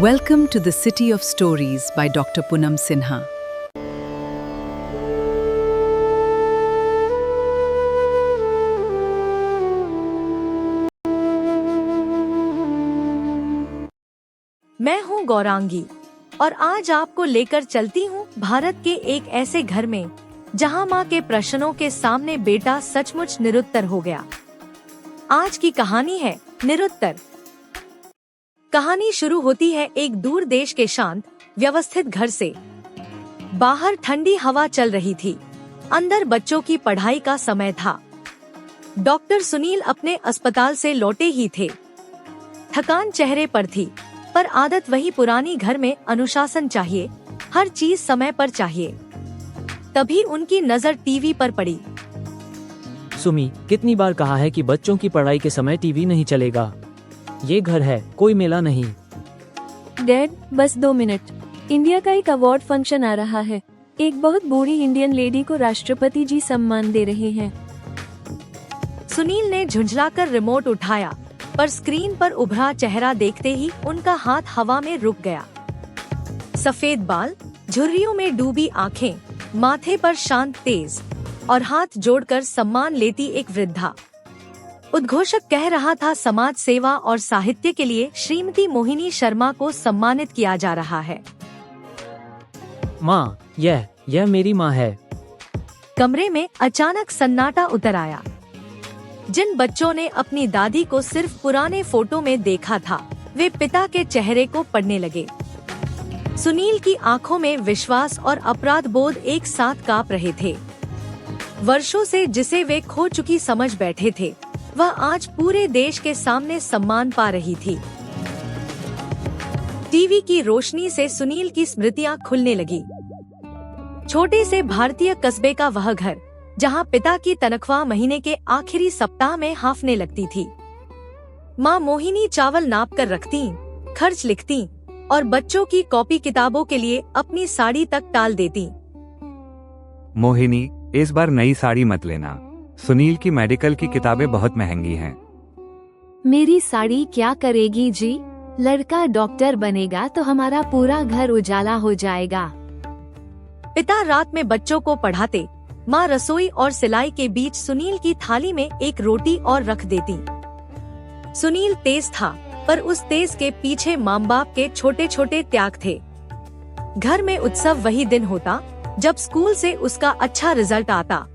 Welcome to the City of Stories by Dr. Poonam Sinha. मैं हूँ गौरांगी और आज आपको लेकर चलती हूँ भारत के एक ऐसे घर में जहाँ माँ के प्रश्नों के सामने बेटा सचमुच निरुत्तर हो गया। आज की कहानी है निरुत्तर। कहानी शुरू होती है एक दूर देश के शांत व्यवस्थित घर से। बाहर ठंडी हवा चल रही थी, अंदर बच्चों की पढ़ाई का समय था। डॉक्टर सुनील अपने अस्पताल से लौटे ही थे। थकान चेहरे पर थी, पर आदत वही पुरानी, घर में अनुशासन चाहिए, हर चीज समय पर चाहिए। तभी उनकी नजर टीवी पर पड़ी। सुमी, कितनी बार कहा है कि बच्चों की पढ़ाई के समय टीवी नहीं चलेगा। ये घर है, कोई मेला नहीं। डैड, बस 2 मिनट। इंडिया का एक अवार्ड फंक्शन आ रहा है। एक बहुत बूढ़ी इंडियन लेडी को राष्ट्रपति जी सम्मान दे रहे हैं। सुनील ने झुंझलाकर रिमोट उठाया, पर स्क्रीन पर उभरा चेहरा देखते ही उनका हाथ हवा में रुक गया। सफेद बाल, झुर्रियों में डूबी आंखें, माथे पर शांत तेज और हाथ जोड़कर सम्मान लेती एक वृद्धा। उद्घोषक कह रहा था, समाज सेवा और साहित्य के लिए श्रीमती मोहिनी शर्मा को सम्मानित किया जा रहा है। माँ, यह मेरी माँ है। कमरे में अचानक सन्नाटा उतर आया। जिन बच्चों ने अपनी दादी को सिर्फ पुराने फोटो में देखा था, वे पिता के चेहरे को पढ़ने लगे। सुनील की आंखों में विश्वास और अपराध बोध एक साथ कांप रहे थे। वर्षों से जिसे वे खो चुकी समझ बैठे थे, वह आज पूरे देश के सामने सम्मान पा रही थी। टीवी की रोशनी से सुनील की स्मृतियां खुलने लगी। छोटे से भारतीय कस्बे का वह घर, जहां पिता की तनख्वाह महीने के आखिरी सप्ताह में हाफने लगती थी। माँ मोहिनी चावल नाप कर रखती, खर्च लिखती और बच्चों की कॉपी किताबों के लिए अपनी साड़ी तक टाल देती। मोहिनी, इस बार नई साड़ी मत लेना। सुनील की मेडिकल की किताबें बहुत महंगी हैं। मेरी साड़ी क्या करेगी जी? लड़का डॉक्टर बनेगा तो हमारा पूरा घर उजाला हो जाएगा। पिता रात में बच्चों को पढ़ाते, माँ रसोई और सिलाई के बीच सुनील की थाली में एक रोटी और रख देती। सुनील तेज था, पर उस तेज के पीछे माँ बाप के छोटे छोटे त्याग थे। घर में उत्सव वही दिन होता जब स्कूल से उसका अच्छा रिजल्ट आता।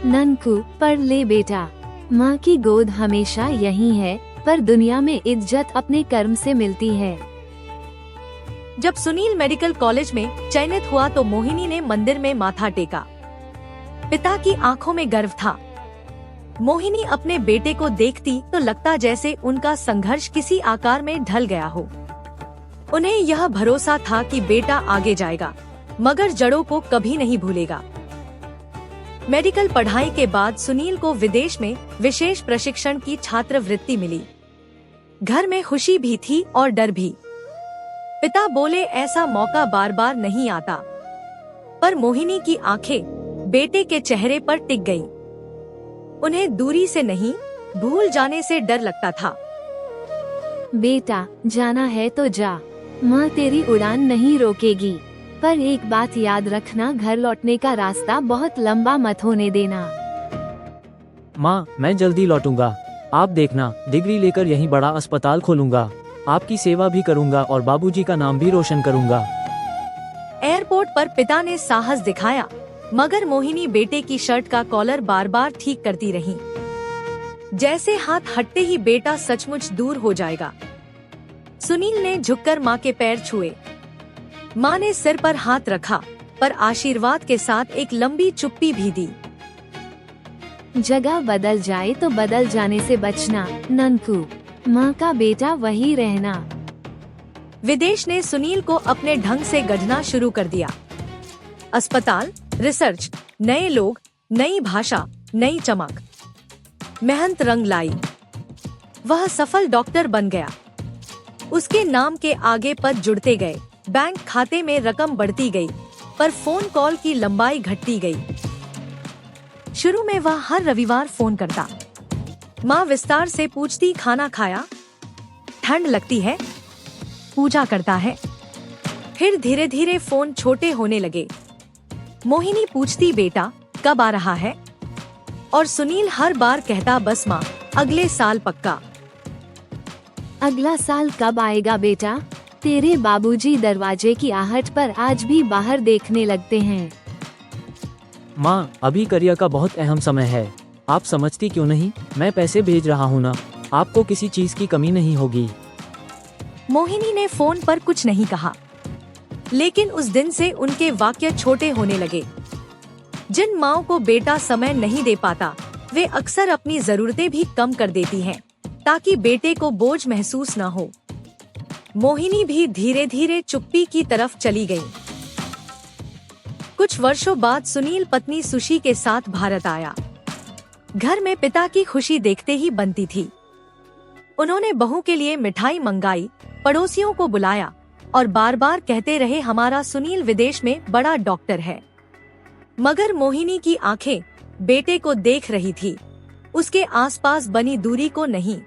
ननकू, पढ़ ले बेटा। माँ की गोद हमेशा यही है, पर दुनिया में इज्जत अपने कर्म से मिलती है। जब सुनील मेडिकल कॉलेज में चयनित हुआ तो मोहिनी ने मंदिर में माथा टेका। पिता की आंखों में गर्व था। मोहिनी अपने बेटे को देखती तो लगता जैसे उनका संघर्ष किसी आकार में ढल गया हो। उन्हें यह भरोसा था कि बेटा आगे जाएगा, मगर जड़ों को कभी नहीं भूलेगा। मेडिकल पढ़ाई के बाद सुनील को विदेश में विशेष प्रशिक्षण की छात्रवृत्ति मिली। घर में खुशी भी थी और डर भी। पिता बोले, ऐसा मौका बार बार नहीं आता। पर मोहिनी की आंखें बेटे के चेहरे पर टिक गईं। उन्हें दूरी से नहीं, भूल जाने से डर लगता था। बेटा, जाना है तो जा, माँ तेरी उड़ान नहीं रोकेगी। पर एक बात याद रखना, घर लौटने का रास्ता बहुत लंबा मत होने देना। माँ, मैं जल्दी लौटूंगा। आप देखना, डिग्री लेकर यहीं बड़ा अस्पताल खोलूंगा। आपकी सेवा भी करूंगा और बाबूजी का नाम भी रोशन करूंगा। एयरपोर्ट पर पिता ने साहस दिखाया, मगर मोहिनी बेटे की शर्ट का कॉलर बार बार ठीक करती रही, जैसे हाथ हटते ही बेटा सचमुच दूर हो जाएगा। सुनील ने झुककर माँ के पैर छुए। माँ ने सिर पर हाथ रखा, पर आशीर्वाद के साथ एक लंबी चुप्पी भी दी। जगह बदल जाए तो बदल जाने से बचना ननकू, माँ का बेटा वही रहना। विदेश ने सुनील को अपने ढंग से गढ़ना शुरू कर दिया। अस्पताल, रिसर्च, नए लोग, नई भाषा, नई चमक। मेहनत रंग लाई। वह सफल डॉक्टर बन गया। उसके नाम के आगे पद जुड़ते गए, बैंक खाते में रकम बढ़ती गई, पर फोन कॉल की लंबाई घटती गई। शुरू में वह हर रविवार फोन करता। माँ विस्तार से पूछती, खाना खाया? ठंड लगती है? पूजा करता है। फिर धीरे धीरे फोन छोटे होने लगे। मोहिनी पूछती, बेटा कब आ रहा है? और सुनील हर बार कहता, बस माँ, अगले साल पक्का। अगला साल कब आएगा बेटा? तेरे बाबूजी दरवाजे की आहट पर आज भी बाहर देखने लगते हैं। माँ, अभी करियर का बहुत अहम समय है, आप समझती क्यों नहीं? मैं पैसे भेज रहा हूँ ना, आपको किसी चीज की कमी नहीं होगी। मोहिनी ने फोन पर कुछ नहीं कहा, लेकिन उस दिन से उनके वाक्य छोटे होने लगे। जिन माँओं को बेटा समय नहीं दे पाता, वे अक्सर अपनी जरूरतें भी कम कर देती हैं, ताकि बेटे को बोझ महसूस न हो। मोहिनी भी धीरे धीरे चुप्पी की तरफ चली गई। कुछ वर्षों बाद सुनील पत्नी सुशी के साथ भारत आया। घर में पिता की खुशी देखते ही बनती थी। उन्होंने बहू के लिए मिठाई मंगाई, पड़ोसियों को बुलाया और बार बार कहते रहे, हमारा सुनील विदेश में बड़ा डॉक्टर है। मगर मोहिनी की आंखें बेटे को देख रही थी, उसके आसपास बनी दूरी को नहीं।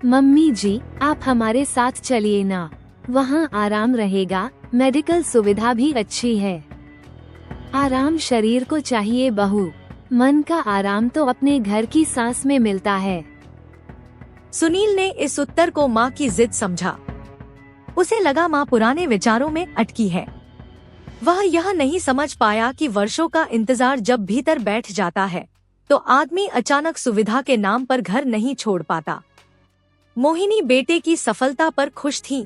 मम्मी जी, आप हमारे साथ चलिए ना, वहाँ आराम रहेगा, मेडिकल सुविधा भी अच्छी है। आराम शरीर को चाहिए बहू, मन का आराम तो अपने घर की सांस में मिलता है। सुनील ने इस उत्तर को माँ की जिद समझा। उसे लगा माँ पुराने विचारों में अटकी है। वह यह नहीं समझ पाया कि वर्षों का इंतजार जब भीतर बैठ जाता है, तो आदमी अचानक सुविधा के नाम पर घर नहीं छोड़ पाता। मोहिनी बेटे की सफलता पर खुश थी,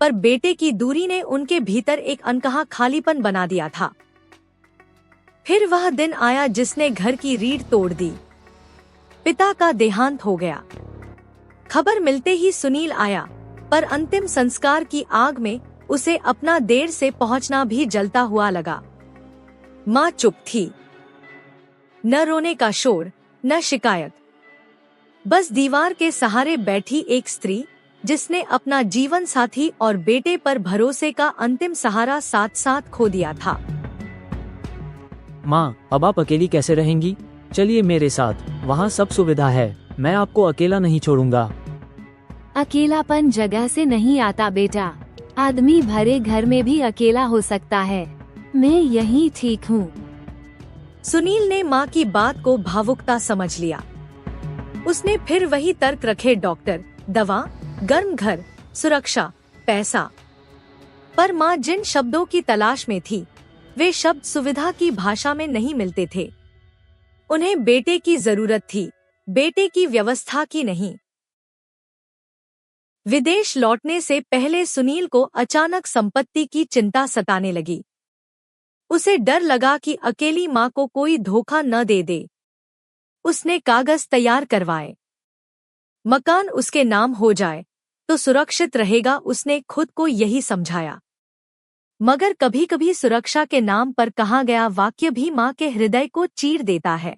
पर बेटे की दूरी ने उनके भीतर एक अनकहा खालीपन बना दिया था। फिर वह दिन आया जिसने घर की रीढ़ तोड़ दी। पिता का देहांत हो गया। खबर मिलते ही सुनील आया, पर अंतिम संस्कार की आग में उसे अपना देर से पहुंचना भी जलता हुआ लगा। माँ चुप थी, न रोने का शोर, न शिकायत। बस दीवार के सहारे बैठी एक स्त्री, जिसने अपना जीवन साथी और बेटे पर भरोसे का अंतिम सहारा साथ साथ खो दिया था। माँ, अब आप अकेली कैसे रहेंगी? चलिए मेरे साथ, वहाँ सब सुविधा है, मैं आपको अकेला नहीं छोड़ूंगा। अकेलापन जगह से नहीं आता बेटा, आदमी भरे घर में भी अकेला हो सकता है। मैं यहीं ठीक हूँ। सुनील ने माँ की बात को भावुकता समझ लिया। उसने फिर वही तर्क रखे, डॉक्टर, दवा, गर्म घर, सुरक्षा, पैसा। पर माँ जिन शब्दों की तलाश में थी, वे शब्द सुविधा की भाषा में नहीं मिलते थे। उन्हें बेटे की जरूरत थी, बेटे की व्यवस्था की नहीं। विदेश लौटने से पहले सुनील को अचानक संपत्ति की चिंता सताने लगी। उसे डर लगा कि अकेली माँ को कोई धोखा न दे दे। उसने कागज तैयार करवाए। मकान उसके नाम हो जाए तो सुरक्षित रहेगा, उसने खुद को यही समझाया। मगर कभी कभी सुरक्षा के नाम पर कहा गया वाक्य भी माँ के हृदय को चीर देता है।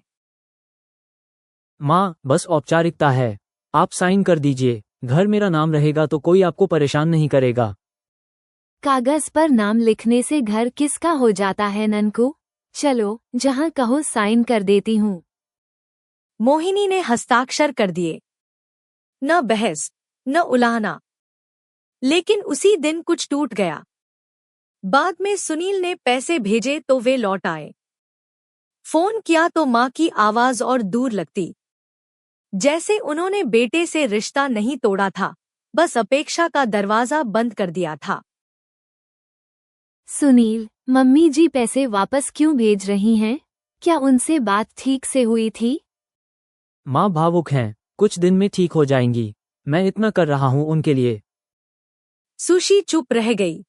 माँ, बस औपचारिकता है, आप साइन कर दीजिए, घर मेरा नाम रहेगा तो कोई आपको परेशान नहीं करेगा। कागज पर नाम लिखने से घर किसका हो जाता है ननकू? चलो, जहाँ कहो साइन कर देती हूँ। मोहिनी ने हस्ताक्षर कर दिए। न बहस, न उलाहना। लेकिन उसी दिन कुछ टूट गया। बाद में सुनील ने पैसे भेजे तो वे लौट आए। फोन किया तो माँ की आवाज और दूर लगती, जैसे उन्होंने बेटे से रिश्ता नहीं तोड़ा था, बस अपेक्षा का दरवाजा बंद कर दिया था। सुनील, मम्मी जी पैसे वापस क्यों भेज रही हैं? क्या उनसे बात ठीक से हुई थी? माँ भावुक हैं, कुछ दिन में ठीक हो जाएंगी, मैं इतना कर रहा हूँ उनके लिए। सुशी चुप रह गई।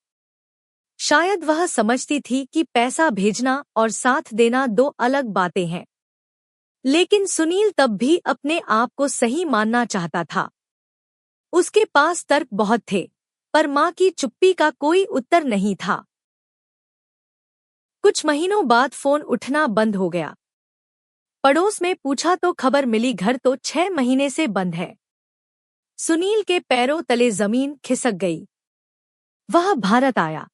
शायद वह समझती थी कि पैसा भेजना और साथ देना दो अलग बातें हैं। लेकिन सुनील तब भी अपने आप को सही मानना चाहता था। उसके पास तर्क बहुत थे, पर माँ की चुप्पी का कोई उत्तर नहीं था। कुछ महीनों बाद फोन उठना बंद हो गया। पड़ोस में पूछा तो खबर मिली, घर तो 6 महीने से बंद है। सुनील के पैरों तले जमीन खिसक गई। वह भारत आया।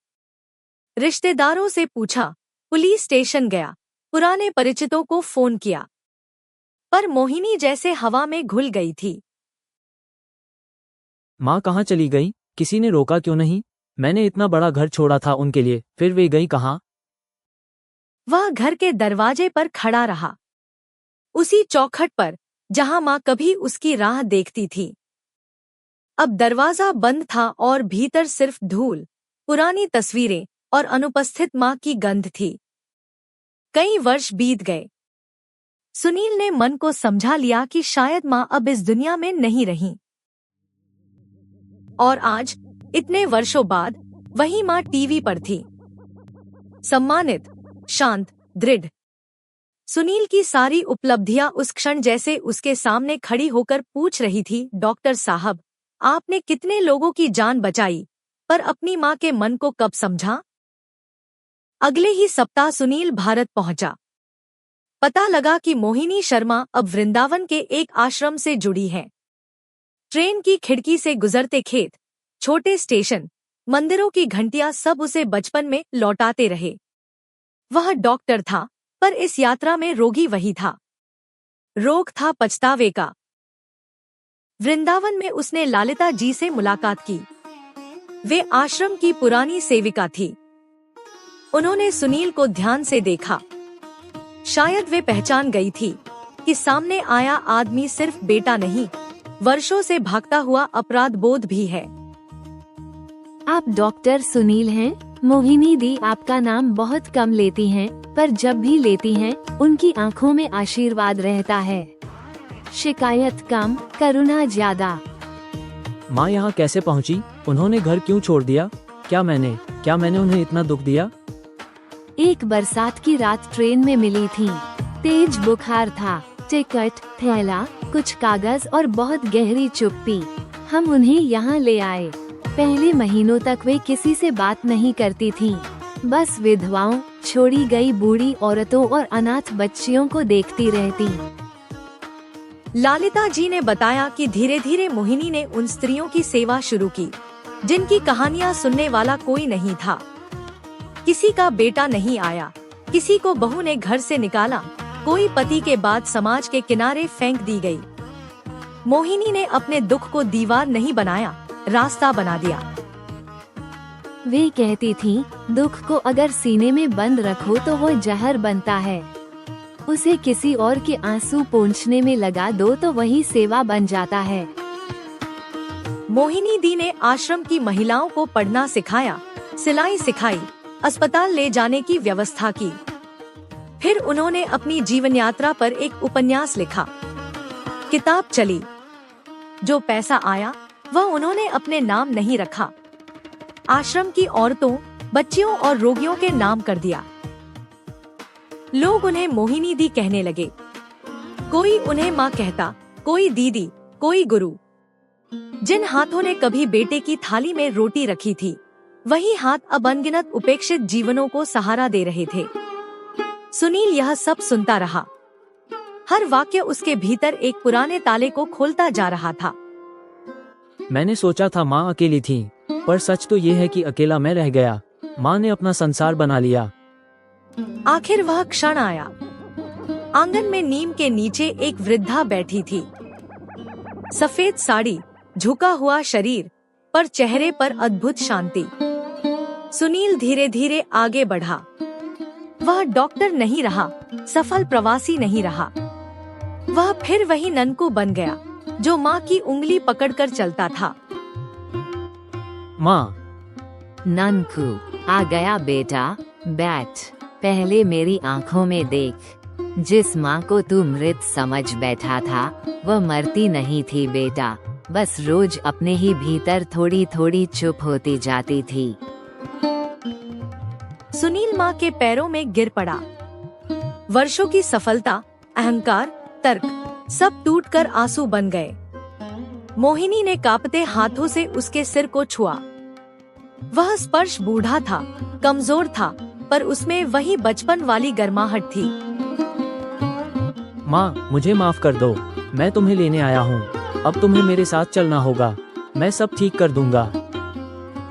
रिश्तेदारों से पूछा, पुलिस स्टेशन गया, पुराने परिचितों को फोन किया, पर मोहिनी जैसे हवा में घुल गई थी। माँ कहाँ चली गई? किसी ने रोका क्यों नहीं? मैंने इतना बड़ा घर छोड़ा था उनके लिए, फिर वे गई कहाँ? वह घर के दरवाजे पर खड़ा रहा, उसी चौखट पर जहां माँ कभी उसकी राह देखती थी। अब दरवाजा बंद था और भीतर सिर्फ धूल, पुरानी तस्वीरें और अनुपस्थित माँ की गंध थी। कई वर्ष बीत गए। सुनील ने मन को समझा लिया कि शायद माँ अब इस दुनिया में नहीं रही। और आज, इतने वर्षों बाद, वही माँ टीवी पर थी, सम्मानित, शांत, दृढ़। सुनील की सारी उपलब्धियां उस क्षण जैसे उसके सामने खड़ी होकर पूछ रही थी, डॉक्टर साहब, आपने कितने लोगों की जान बचाई, पर अपनी माँ के मन को कब समझा? अगले ही सप्ताह सुनील भारत पहुंचा। पता लगा कि मोहिनी शर्मा अब वृंदावन के एक आश्रम से जुड़ी है। ट्रेन की खिड़की से गुजरते खेत, छोटे स्टेशन, मंदिरों की घंटियां सब उसे बचपन में लौटाते रहे। वह डॉक्टर था, पर इस यात्रा में रोगी वही था। रोग था पछतावे का। वृंदावन में उसने ललिता जी से मुलाकात की। वे आश्रम की पुरानी सेविका थी। उन्होंने सुनील को ध्यान से देखा। शायद वे पहचान गई थी कि सामने आया आदमी सिर्फ बेटा नहीं, वर्षों से भागता हुआ अपराध बोध भी है। आप डॉक्टर सुनील हैं? मोहिनी दी आपका नाम बहुत कम लेती हैं, पर जब भी लेती हैं, उनकी आंखों में आशीर्वाद रहता है। शिकायत कम, करुणा ज्यादा। माँ यहाँ कैसे पहुँची? उन्होंने घर क्यों छोड़ दिया? क्या मैंने उन्हें इतना दुख दिया? एक बरसात की रात ट्रेन में मिली थी। तेज बुखार था, टिकट, थैला, कुछ कागज और बहुत गहरी चुप्पी। हम उन्हें यहाँ ले आए। पहले महीनों तक वे किसी से बात नहीं करती थीं, बस विधवाओं, छोड़ी गई बूढ़ी औरतों और अनाथ बच्चियों को देखती रहती। ललिता जी ने बताया कि धीरे धीरे मोहिनी ने उन स्त्रियों की सेवा शुरू की, जिनकी कहानियां सुनने वाला कोई नहीं था। किसी का बेटा नहीं आया, किसी को बहू ने घर से निकाला, कोई पति के बाद समाज के किनारे फेंक दी गई। मोहिनी ने अपने दुख को दीवार नहीं बनाया, रास्ता बना दिया। वे कहती थीं, दुख को अगर सीने में बंद रखो तो वो जहर बनता है। उसे किसी और के आंसू पोंछने में लगा दो तो वही सेवा बन जाता है। मोहिनी दी ने आश्रम की महिलाओं को पढ़ना सिखाया, सिलाई सिखाई, अस्पताल ले जाने की व्यवस्था की। फिर उन्होंने अपनी जीवन यात्रा पर एक उपन्यास लिखा। किताब चली। जो पैसा आया वह उन्होंने अपने नाम नहीं रखा, आश्रम की औरतों, बच्चियों और रोगियों के नाम कर दिया। लोग उन्हें मोहिनी दी कहने लगे। कोई उन्हें माँ कहता, कोई दीदी, कोई गुरु। जिन हाथों ने कभी बेटे की थाली में रोटी रखी थी, वही हाथ अब अनगिनत उपेक्षित जीवनों को सहारा दे रहे थे। सुनील यह सब सुनता रहा। हर वाक्य उसके भीतर एक पुराने ताले को खोलता जा रहा था। मैंने सोचा था माँ अकेली थी, पर सच तो ये है कि अकेला मैं रह गया। माँ ने अपना संसार बना लिया। आखिर वह क्षण आया। आंगन में नीम के नीचे एक वृद्धा बैठी थी। सफेद साड़ी, झुका हुआ शरीर, पर चेहरे पर अद्भुत शांति। सुनील धीरे धीरे आगे बढ़ा। वह डॉक्टर नहीं रहा, सफल प्रवासी नहीं रहा। वह फिर वही ननकू बन गया, जो माँ की उंगली पकड़कर चलता था। माँ। ननकू, आ गया बेटा, बैठ। पहले मेरी आंखों में देख। जिस माँ को तू मृत समझ बैठा था, वह मरती नहीं थी बेटा, बस रोज अपने ही भीतर थोड़ी थोड़ी चुप होती जाती थी। सुनील माँ के पैरों में गिर पड़ा। वर्षों की सफलता, अहंकार, तर्क, सब टूटकर आंसू बन गए। मोहिनी ने कांपते हाथों से उसके सिर को छुआ। वह स्पर्श बूढ़ा था, कमजोर था, पर उसमें वही बचपन वाली गर्माहट थी। माँ, मुझे माफ कर दो। मैं तुम्हें लेने आया हूँ। अब तुम्हें मेरे साथ चलना होगा। मैं सब ठीक कर दूंगा।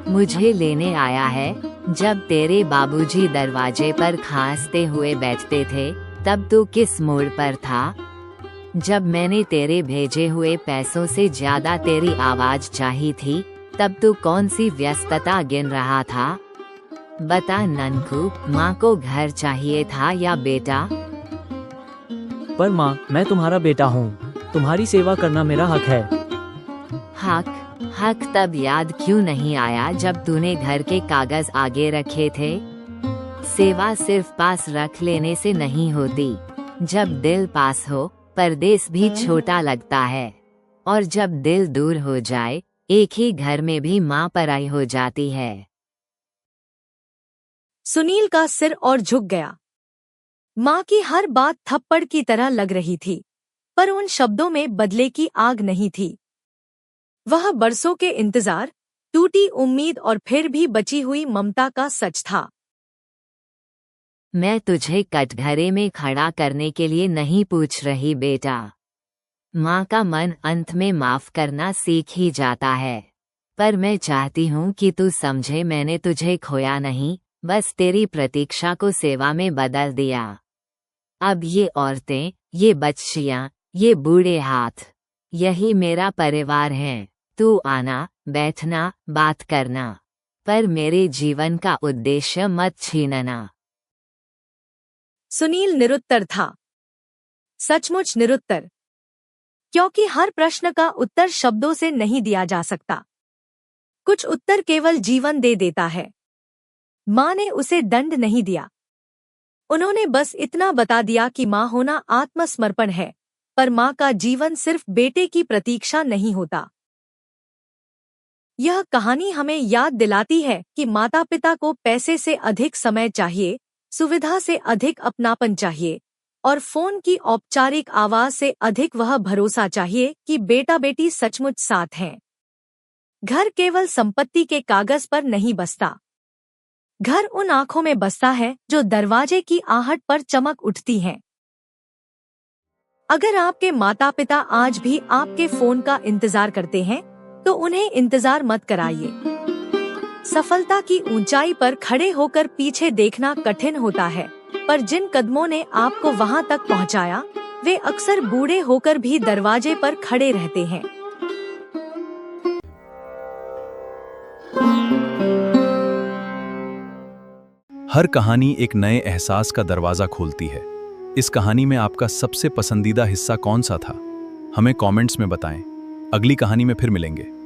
मुझे लेने आया है? जब तेरे बाबूजी दरवाजे पर खांसते हुए बैठते थे, तब तू किस मोड़ पर था? जब मैंने तेरे भेजे हुए पैसों से ज्यादा तेरी आवाज चाही थी, तब तू कौन सी व्यस्तता गिन रहा था? बता ननकू, माँ को घर चाहिए था या बेटा? पर माँ, मैं तुम्हारा बेटा हूँ, तुम्हारी सेवा करना मेरा हक है। हक तब याद क्यों नहीं आया जब तूने घर के कागज आगे रखे थे? सेवा सिर्फ पास रख लेने से नहीं होती। जब दिल पास हो, परदेस भी छोटा लगता है। और जब दिल दूर हो जाए, एक ही घर में भी माँ पराई हो जाती है। सुनील का सिर और झुक गया। माँ की हर बात थप्पड़ की तरह लग रही थी, पर उन शब्दों में बदले की आग नहीं थी। वह बरसों के इंतजार, टूटी उम्मीद और फिर भी बची हुई ममता का सच था। मैं तुझे कटघरे में खड़ा करने के लिए नहीं पूछ रही बेटा। माँ का मन अंत में माफ करना सीख ही जाता है। पर मैं चाहती हूँ कि तू समझे, मैंने तुझे खोया नहीं, बस तेरी प्रतीक्षा को सेवा में बदल दिया। अब ये औरतें, ये बच्चियाँ, ये बूढ़े हाथ, यही मेरा परिवार है। तू आना, बैठना, बात करना, पर मेरे जीवन का उद्देश्य मत छीनना। सुनील निरुत्तर था, सचमुच निरुत्तर, क्योंकि हर प्रश्न का उत्तर शब्दों से नहीं दिया जा सकता। कुछ उत्तर केवल जीवन दे देता है। माँ ने उसे दंड नहीं दिया, उन्होंने बस इतना बता दिया कि माँ होना आत्मसमर्पण है, पर माँ का जीवन सिर्फ बेटे की प्रतीक्षा नहीं होता। यह कहानी हमें याद दिलाती है कि माता पिता को पैसे से अधिक समय चाहिए, सुविधा से अधिक अपनापन चाहिए, और फोन की औपचारिक आवाज से अधिक वह भरोसा चाहिए कि बेटा बेटी सचमुच साथ हैं। घर केवल संपत्ति के कागज पर नहीं बसता। घर उन आंखों में बसता है जो दरवाजे की आहट पर चमक उठती हैं। अगर आपके माता पिता आज भी आपके फोन का इंतजार करते हैं, तो उन्हें इंतजार मत कराइए। सफलता की ऊंचाई पर खड़े होकर पीछे देखना कठिन होता है, पर जिन कदमों ने आपको वहां तक पहुंचाया, वे अक्सर बूढ़े होकर भी दरवाजे पर खड़े रहते हैं। हर कहानी एक नए एहसास का दरवाजा खोलती है। इस कहानी में आपका सबसे पसंदीदा हिस्सा कौन सा था? हमें कमेंट्स में बताएं। अगली कहानी में फिर मिलेंगे।